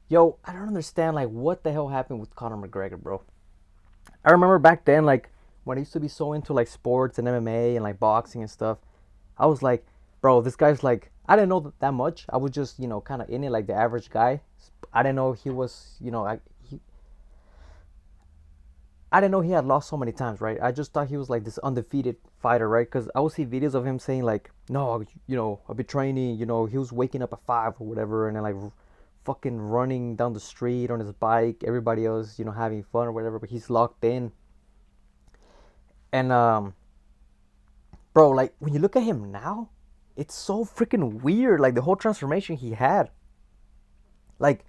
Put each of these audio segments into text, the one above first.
Yo, I don't understand like what the hell happened with Conor McGregor, bro. I remember back then, like when I used to be so into like sports and MMA and like boxing and stuff. I was like, bro, this guy's like, I didn't know that much. I was just, kind of in it like the average guy. I didn't know he was, I didn't know he had lost so many times, right? I just thought he was like this undefeated fighter, right? Because I would see videos of him saying like, no, I've been training. He was waking up at 5 or whatever, and then like fucking running down the street on his bike. Everybody else, having fun or whatever, but he's locked in. And bro, like when you look at him now, it's so freaking weird. Like the whole transformation he had. Like,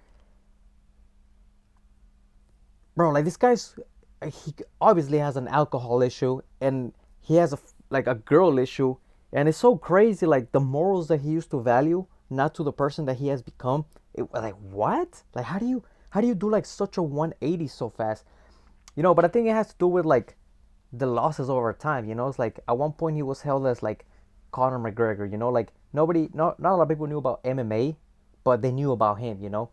bro, like this guy's he obviously has an alcohol issue and he has like a girl issue, and it's so crazy. Like the morals that he used to value, not to the person that he has become. Like what? Like how do you do like such a 180 so fast? But I think it has to do with like the losses over time. It's like at one point he was held as like Conor McGregor. Like nobody, not a lot of people knew about MMA, but they knew about him.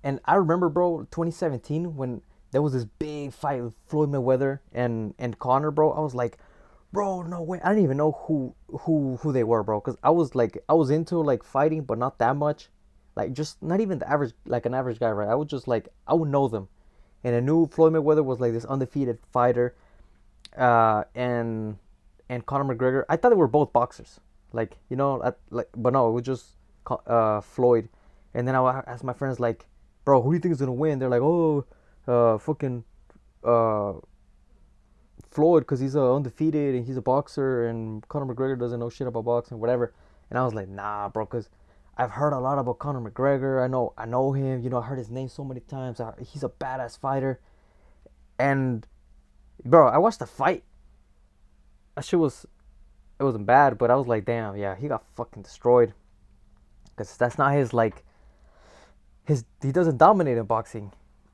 And I remember, bro, 2017 when there was this big fight with Floyd Mayweather and Conor, bro. I was like, bro, no way. I didn't even know who they were, bro. Cause I was into like fighting, but not that much. Like just not even the average, like an average guy, right? I would just like I would know them, and I knew Floyd Mayweather was like this undefeated fighter, and Conor McGregor. I thought they were both boxers, like but no, it was just Floyd. And then I asked my friends like, bro, who do you think is gonna win? They're like, oh, fucking uh, Floyd, because he's undefeated and he's a boxer, and Conor McGregor doesn't know shit about boxing, whatever. And I was like, nah, bro, because I've heard a lot about Conor McGregor. I know him. I heard his name so many times. He's a badass fighter. And bro, I watched the fight. That shit was it wasn't bad, but I was like, damn, yeah, he got fucking destroyed. Because that's not his like his he doesn't dominate in boxing.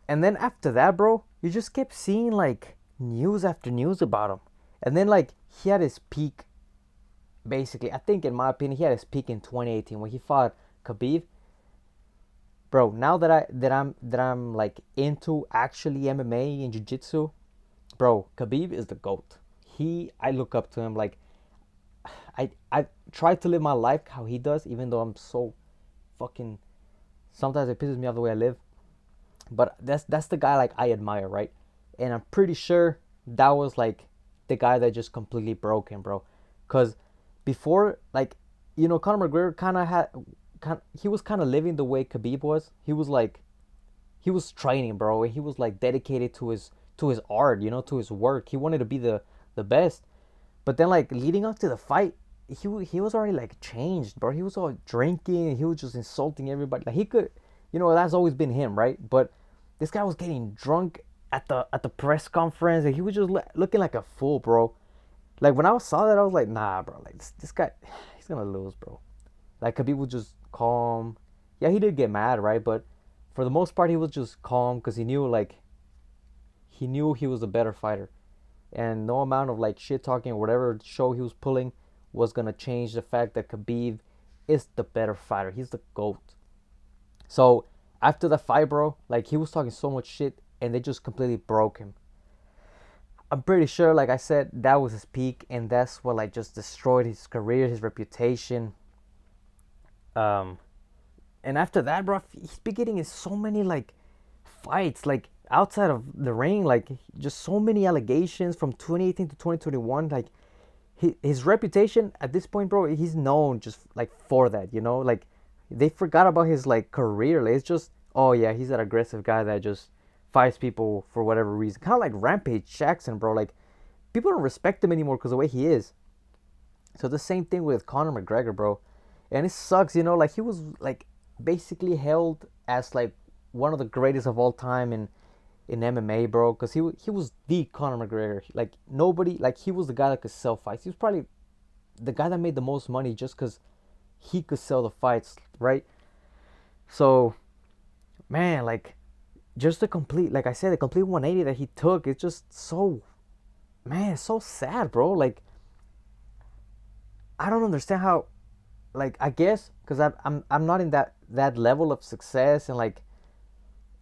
And then after that, bro, you just kept seeing like news after news about him. And then like he had his peak basically. I think in my opinion he had his peak in 2018 when he fought Khabib. Bro, now that I'm like into actually MMA and jiu-jitsu, bro, Khabib is the GOAT. I look up to him like I try to live my life how he does, even though I'm so fucking sometimes it pisses me off the way I live. But that's the guy like I admire, right? And I'm pretty sure that was like the guy that just completely broke him, bro. Cause before, like, Conor McGregor he was kind of living the way Khabib was. He was training, bro, and he was like dedicated to his art, to his work. He wanted to be the best. But then like leading up to the fight, he was already like changed, bro. He was all drinking. He was just insulting everybody. Like he could, that's always been him, right? But this guy was getting drunk at the press conference, and he was just looking like a fool, bro. Like when I saw that, I was like, nah, bro. Like this guy, he's gonna lose, bro. Like Khabib was just calm. Yeah, he did get mad, right? But for the most part, he was just calm because he knew he was a better fighter, and no amount of like shit talking or whatever show he was pulling was gonna change the fact that Khabib is the better fighter. He's the GOAT. So after the fight, bro, like he was talking so much shit and they just completely broke him. I'm pretty sure, like I said, that was his peak, and that's what like just destroyed his career, his reputation. Um, and after that, bro, he's been getting in so many like fights, like outside of the ring, like just so many allegations from 2018 to 2021. Like his reputation at this point, bro, he's known just like for that. Like they forgot about his like career. Like, it's just, oh yeah, he's that aggressive guy that just fights people for whatever reason. Kind of like Rampage Jackson, bro. Like people don't respect him anymore because of the way he is. So the same thing with Conor McGregor, bro. And it sucks, like he was like basically held as like one of the greatest of all time in MMA, bro, because he was the Conor McGregor. Like nobody, like he was the guy that could sell fights. He was probably the guy that made the most money just because he could sell the fights, right? So, man, like just the complete, like I said, the complete 180 that he took, it's just so, man, it's so sad, bro. Like I don't understand how, like I guess because I'm not in that that level of success and like,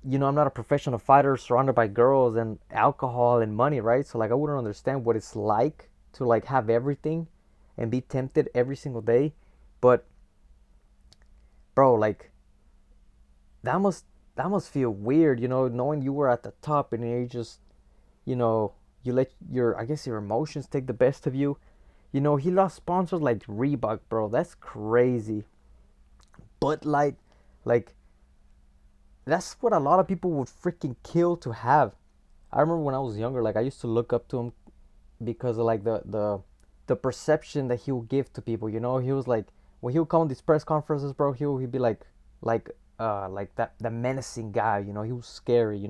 I'm not a professional fighter surrounded by girls and alcohol and money, right? So like I wouldn't understand what it's like to like have everything and be tempted every single day. But bro, like that must that must feel weird, knowing you were at the top and you just, you know, you let your I guess your emotions take the best of you. He lost sponsors like Reebok, bro. That's crazy. But like that's what a lot of people would freaking kill to have. I remember when I was younger, like I used to look up to him because of like the perception that he would give to people. He was like when he would come on these press conferences, bro. He'd be like like that the menacing guy. He was scary.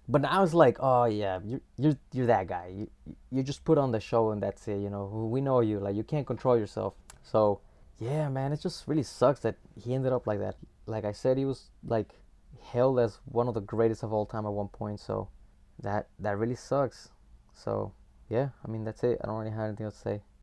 But I was like, oh yeah, you're that guy. You just put on the show and that's it. We know you. Like you can't control yourself. So yeah, man, it just really sucks that he ended up like that. Like I said, he was like hailed as one of the greatest of all time at one point. So that really sucks. So yeah, I mean that's it. I don't really have anything else to say.